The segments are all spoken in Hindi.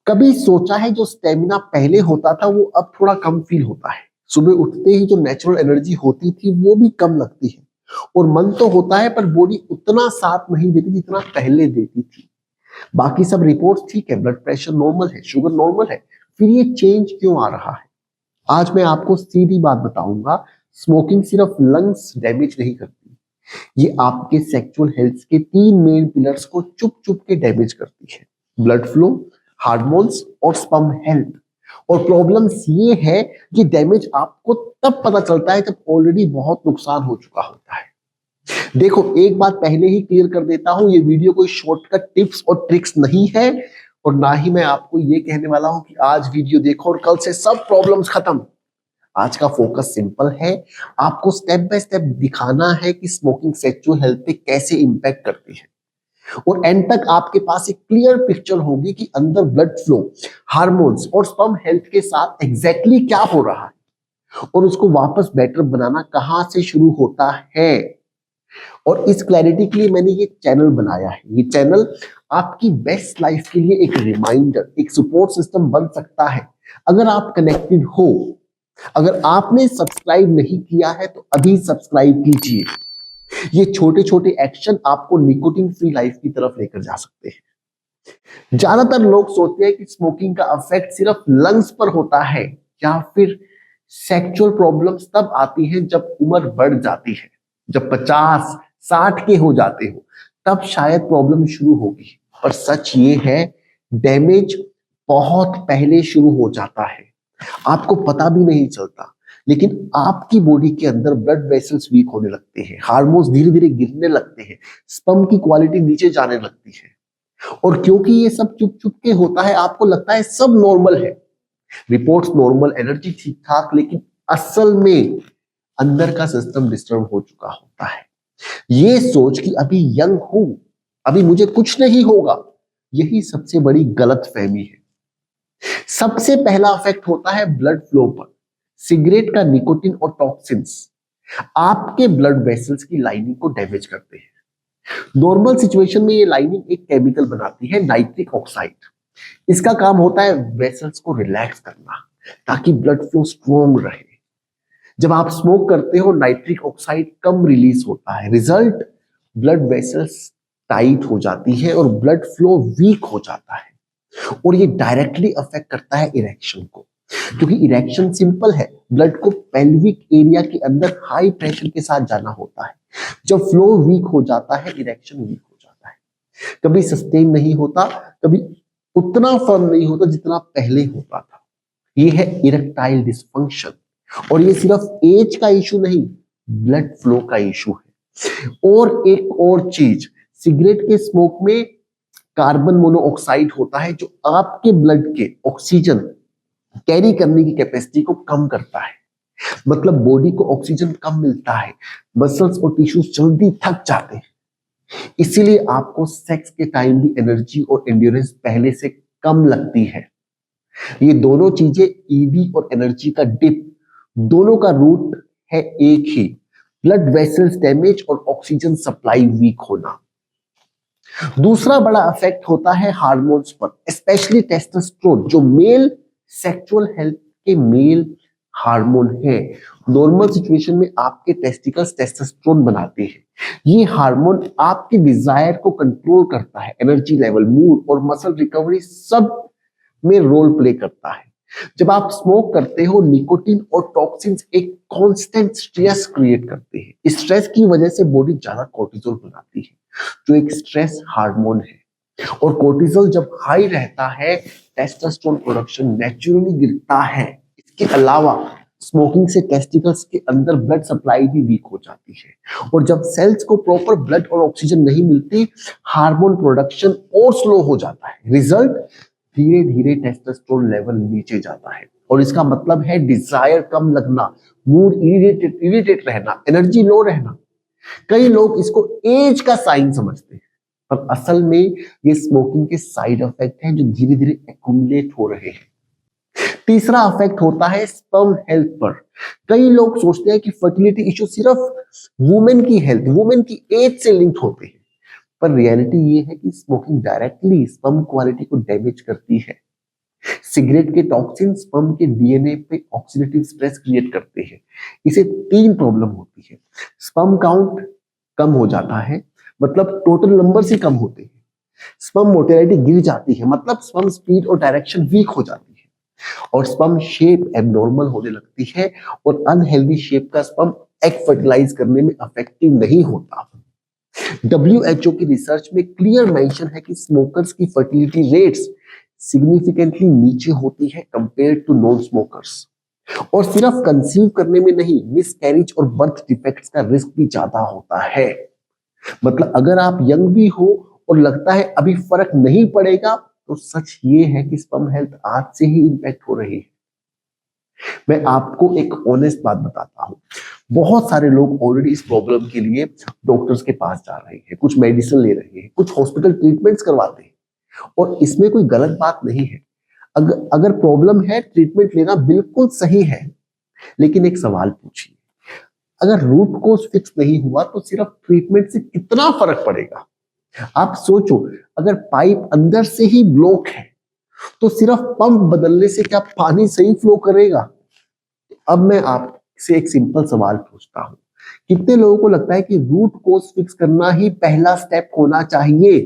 कभी सोचा है जो स्टेमिना पहले होता था वो अब थोड़ा कम फील होता है। सुबह उठते ही जो नेचुरल एनर्जी होती थी वो भी कम लगती है और मन तो होता है पर बॉडी उतना साथ नहीं देती जितना पहले देती थी। बाकी सब रिपोर्ट्स ठीक है, ब्लड प्रेशर नॉर्मल है, शुगर नॉर्मल है, फिर ये चेंज क्यों आ रहा है? आज मैं आपको सीधी बात बताऊंगा। स्मोकिंग सिर्फ लंग्स डैमेज नहीं करती, ये आपके सेक्सुअल हेल्थ के तीन मेन पिलर्स को चुप चुप के डैमेज करती है। ब्लड फ्लो, हार्मोन्स और स्पर्म हेल्थ। और प्रॉब्लम्स ये है कि डैमेज आपको तब पता चलता है जब ऑलरेडी बहुत नुकसान हो चुका होता है। देखो, एक बात पहले ही क्लियर कर देता हूं, ये वीडियो कोई शॉर्टकट टिप्स और ट्रिक्स नहीं है और ना ही मैं आपको ये कहने वाला हूं कि आज वीडियो देखो और कल से सब प्रॉब्लम्स खत्म। आज का फोकस सिंपल है, आपको स्टेप बाय स्टेप दिखाना है कि स्मोकिंग सेक्सुअल हेल्थ पे कैसे इंपैक्ट करती है और एंड तक आपके पास एक क्लियर पिक्चर होगी कि अंदर ब्लड फ्लो, हार्मोन्स और स्पर्म हेल्थ के साथ एग्जैक्टली क्या हो रहा है और उसको वापस बेटर बनाना कहां से शुरू होता है। और इस क्लैरिटी के लिए मैंने ये चैनल बनाया है। ये चैनल आपकी बेस्ट लाइफ के लिए एक रिमाइंडर, एक सपोर्ट सिस्टम बन सकता है अगर आप कनेक्टेड हो। अगर आपने सब्सक्राइब नहीं किया है तो अभी सब्सक्राइब कीजिए। ये छोटे छोटे एक्शन आपको निकोटिन फ्री लाइफ की तरफ लेकर जा सकते हैं। ज्यादातर लोग सोचते हैं कि स्मोकिंग का इफेक्ट सिर्फ लंग्स पर होता है या फिर सेक्सुअल प्रॉब्लम्स तब आती हैं जब उम्र बढ़ जाती है, जब 50-60 के हो जाते हो तब शायद प्रॉब्लम शुरू होगी। पर सच ये है, डैमेज बहुत पहले शुरू हो जाता है, आपको पता भी नहीं चलता। लेकिन आपकी बॉडी के अंदर ब्लड वेसल्स वीक होने लगते हैं, हार्मोन्स धीरे धीरे गिरने लगते हैं, स्पर्म की क्वालिटी नीचे जाने लगती है। और क्योंकि ये सब चुप चुप के होता है, आपको लगता है सब नॉर्मल है, रिपोर्ट्स नॉर्मल, एनर्जी ठीक ठाक, लेकिन असल में अंदर का सिस्टम डिस्टर्ब हो चुका होता है। ये सोच कि अभी यंग हूं, अभी मुझे कुछ नहीं होगा, यही सबसे बड़ी गलत फहमी है। सबसे पहला इफेक्ट होता है ब्लड फ्लो पर। सिगरेट का निकोटिन और टॉक्सिन्स आपके ब्लड वेसल्स की लाइनिंग को डैमेज करते हैं। नॉर्मल सिचुएशन में ये लाइनिंग एक केमिकल बनाती है, नाइट्रिक ऑक्साइड। इसका काम होता है वेसल्स को रिलैक्स करना ताकि ब्लड फ्लो स्ट्रॉन्ग रहे। जब आप स्मोक करते हो नाइट्रिक ऑक्साइड कम रिलीज होता है, रिजल्ट ब्लड वेसल्स टाइट हो जाती है और ब्लड फ्लो वीक हो जाता है। और ये डायरेक्टली अफेक्ट करता है इरेक्शन को, क्योंकि इरेक्शन सिंपल है, ब्लड को पेल्विक एरिया के अंदर हाई प्रेशर के साथ जाना होता है। जब फ्लो वीक हो जाता है, इरेक्शन वीक हो जाता है, कभी सस्टेन नहीं होता, कभी उतना फर्म नहीं होता जितना पहले होता था। ये है इरेक्टाइल डिसफंक्शन। और ये सिर्फ एज का इशू नहीं, ब्लड फ्लो का इशू है। और एक और चीज, सिगरेट के स्मोक में कार्बन मोनोऑक्साइड होता है जो आपके ब्लड के ऑक्सीजन कैरी करने की कैपेसिटी को कम करता है। मतलब बॉडी को ऑक्सीजन कम मिलता है, मसल्स और टिश्यूज जल्दी थक जाते हैं। इसीलिए आपको सेक्स के टाइम भी एनर्जी और एंड्योरेंस पहले से कम लगती है। ये दोनों चीजें, ईडी और एनर्जी का डिप, दोनों का रूट है एक ही, ब्लड वेसल्स डैमेज और ऑक्सीजन सप्लाई वीक होना। दूसरा बड़ा इफेक्ट होता है हार्मोन्स पर, स्पेशली टेस्टोस्टेरोन, जो मेल सेक्सुअल हेल्थ के मेल हार्मोन है। नॉर्मल सिचुएशन में आपके टेस्टिकल्स टेस्टोस्टेरोन बनाते हैं। ये हार्मोन आपके डिजायर को कंट्रोल करता है, एनर्जी लेवल, मूड और मसल रिकवरी सब में रोल प्ले करता है। जब आप स्मोक करते हो, निकोटिन और टॉक्सिन्स एक कांस्टेंट स्ट्रेस क्रिएट करते हैं। इस स्ट्रेस की वजह से बॉडी ज्यादा कोर्टिसोल बनाती है जो एक स्ट्रेस हार्मोन है। और कोर्टिसोल जब हाई रहता है, टेस्टोस्टेरोन प्रोडक्शन नेचुरली गिरता है। इसके अलावा स्मोकिंग से टेस्टिकल्स के अंदर ब्लड सप्लाई भी वीक हो जाती है और जब सेल्स को प्रॉपर ब्लड और ऑक्सीजन नहीं मिलती, हार्मोन प्रोडक्शन और स्लो हो जाता है। रिजल्ट, धीरे धीरे टेस्टोस्टेरोन लेवल नीचे जाता है और इसका मतलब है डिजायर कम लगना, मूड इरिटेट रहना, एनर्जी लो रहना। कई लोग इसको एज का साइन समझते हैं, पर असल में ये स्मोकिंग के साइड इफेक्ट हैं जो धीरे धीरे एक्यूमुलेट हो रहे हैं। तीसरा इफेक्ट होता है स्पर्म हेल्थ पर। कई लोग सोचते हैं कि फर्टिलिटी इश्यू सिर्फ वुमेन की हेल्थ, वुमेन की एज से लिंक्ड होते हैं, पर रियलिटी ये है कि स्मोकिंग डायरेक्टली स्पर्म क्वालिटी को डैमेज करती है। सिगरेट के टॉक्सिन स्पर्म के डीएनए पे ऑक्सीडेटिव स्ट्रेस क्रिएट करते हैं। इसे 3 प्रॉब्लम होती है। स्पर्म काउंट कम हो जाता है, मतलब टोटल नंबर से कम होते हैं। स्पर्म मोटिलिटी गिर जाती है, मतलब स्पर्म स्पीड और डायरेक्शन वीक हो जाती है। और स्पर्म शेप एबनॉर्मल होने लगती है, और अनहेल्दी शेप का स्पर्म एग फर्टिलाइज करने में इफेक्टिव नहीं होता। WHO की रिसर्च में क्लियर मेंशन है कि स्मोकर्स की फर्टिलिटी रेट्स सिग्निफिकेंटली नीचे होती है कंपेयर टू नॉन स्मोकर्स। और सिर्फ कंसीव करने में नहीं, मिसकैरेज और बर्थ डिफेक्ट्स का रिस्क भी ज्यादा होता है। मतलब अगर आप यंग भी हो और लगता है अभी फर्क नहीं पड़ेगा, तो सच ये है कि स्पर्म हेल्थ आज से ही इंपैक्ट हो रही है। मैं आपको एक ऑनेस्ट बात बताता हूं, बहुत सारे लोग ऑलरेडी इस प्रॉब्लम के लिए डॉक्टर्स के पास जा रहे हैं, कुछ मेडिसिन ले रहे हैं, कुछ हॉस्पिटल ट्रीटमेंट्स करवाते हैं, और इसमें कोई गलत बात नहीं है। अगर प्रॉब्लम है, ट्रीटमेंट लेना बिल्कुल सही है। लेकिन एक सवाल पूछिए, अगर रूट कोज फिक्स नहीं हुआ तो सिर्फ ट्रीटमेंट से कितना फर्क पड़ेगा? आप सोचो, अगर पाइप अंदर से ही ब्लॉक है तो सिर्फ पंप बदलने से क्या पानी सही फ्लो करेगा? अब मैं आपसे एक सिंपल सवाल पूछता हूं, कितने लोगों को लगता है कि रूट कोज फिक्स करना ही पहला स्टेप होना चाहिए?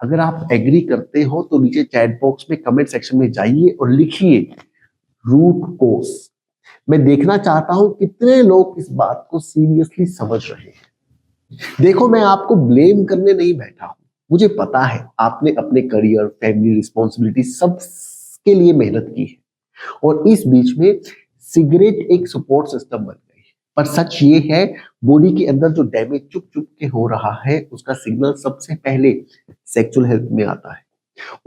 अगर आप एग्री करते हो तो नीचे चैट बॉक्स में कमेंट सेक्शन में जाइए और लिखिए रूट कोज। मैं देखना चाहता हूं कितने लोग इस बात को सीरियसली समझ रहे हैं। देखो, मैं आपको ब्लेम करने नहीं बैठा हूं, मुझे पता है आपने अपने करियर, फैमिली, रिस्पॉन्सिबिलिटी सब के लिए मेहनत की है, और इस बीच में सिगरेट एक सपोर्ट सिस्टम बन गई। पर सच ये है, बॉडी के अंदर जो डैमेज चुप चुप के हो रहा है, उसका सिग्नल सबसे पहले सेक्सुअल हेल्थ में आता है।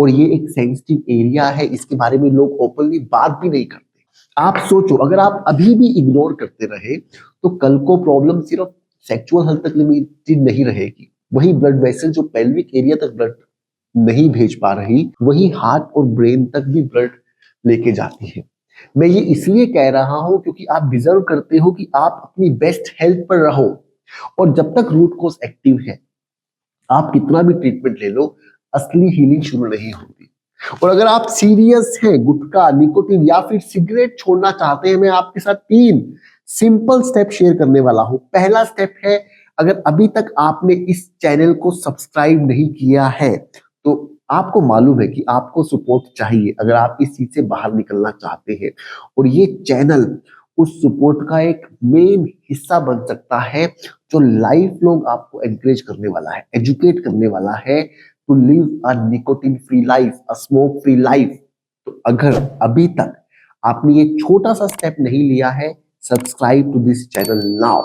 और ये एक सेंसिटिव एरिया है, इसके बारे में लोग ओपनली बात भी नहीं करते। आप सोचो, अगर आप अभी भी इग्नोर करते रहे तो कल को प्रॉब्लम सिर्फ सेक्सुअल हेल्थ तक लिमिटेड नहीं रहेगी। वही ब्लड वेसल जो पेल्विक एरिया तक ब्लड नहीं भेज पा रही, वही हार्ट और ब्रेन तक भी ब्लड लेके जाती है। मैं ये इसलिए कह रहा हूं क्योंकि आप डिजर्व करते हो कि आप अपनी बेस्ट हेल्थ पर रहो। और जब तक रूट कोज एक्टिव है, आप कितना भी ट्रीटमेंट ले लो, असली हीलिंग शुरू नहीं होती। और अगर आप सीरियस हैं, गुटखा, निकोटीन या फिर सिगरेट छोड़ना चाहते हैं, मैं आपके साथ 3 सिंपल स्टेप शेयर करने वाला हूं। पहला स्टेप है, अगर अभी तक आपने इस चैनल को सब्सक्राइब नहीं किया है तो आपको मालूम है कि आपको सपोर्ट चाहिए अगर आप इस चीज से बाहर निकलना चाहते हैं, और ये चैनल उस सपोर्ट का एक मेन हिस्सा बन सकता है जो लाइफ लॉन्ग आपको एनकरेज करने वाला है, एजुकेट करने वाला है to live a nicotine free life, a smoke free life. तो अगर अभी तक आपने ये छोटा सा स्टेप नहीं लिया है, subscribe to this channel now.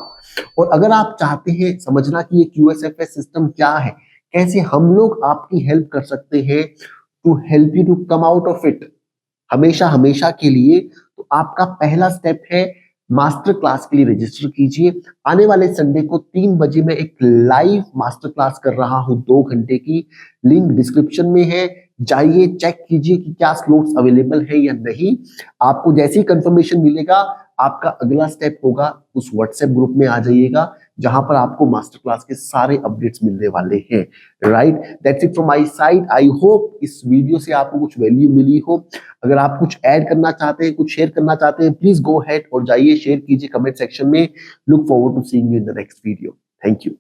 और अगर आप चाहते हैं समझना कि ये QSFS सिस्टम क्या है, कैसे हम लोग आपकी हेल्प कर सकते हैं to help you to come out of it हमेशा हमेशा के लिए, तो आपका पहला स्टेप है, मास्टर क्लास के लिए रजिस्टर कीजिए। आने वाले संडे को 3 बजे मैं एक लाइव मास्टर क्लास कर रहा हूं, 2 घंटे की। लिंक डिस्क्रिप्शन में है, जाइए चेक कीजिए कि क्या स्लॉट्स अवेलेबल है या नहीं। आपको जैसे ही कंफर्मेशन मिलेगा, आपका अगला स्टेप होगा उस व्हाट्सएप ग्रुप में आ जाइएगा, जहां पर आपको मास्टर क्लास के सारे अपडेट्स मिलने वाले हैं। Right, that's it from my side. I hope इस वीडियो से आपको कुछ वैल्यू मिली हो। अगर आप कुछ ऐड करना चाहते हैं, कुछ शेयर करना चाहते हैं, प्लीज गो अहेड और जाइए शेयर कीजिए कमेंट सेक्शन में। Look forward to seeing you in the next video. Thank you.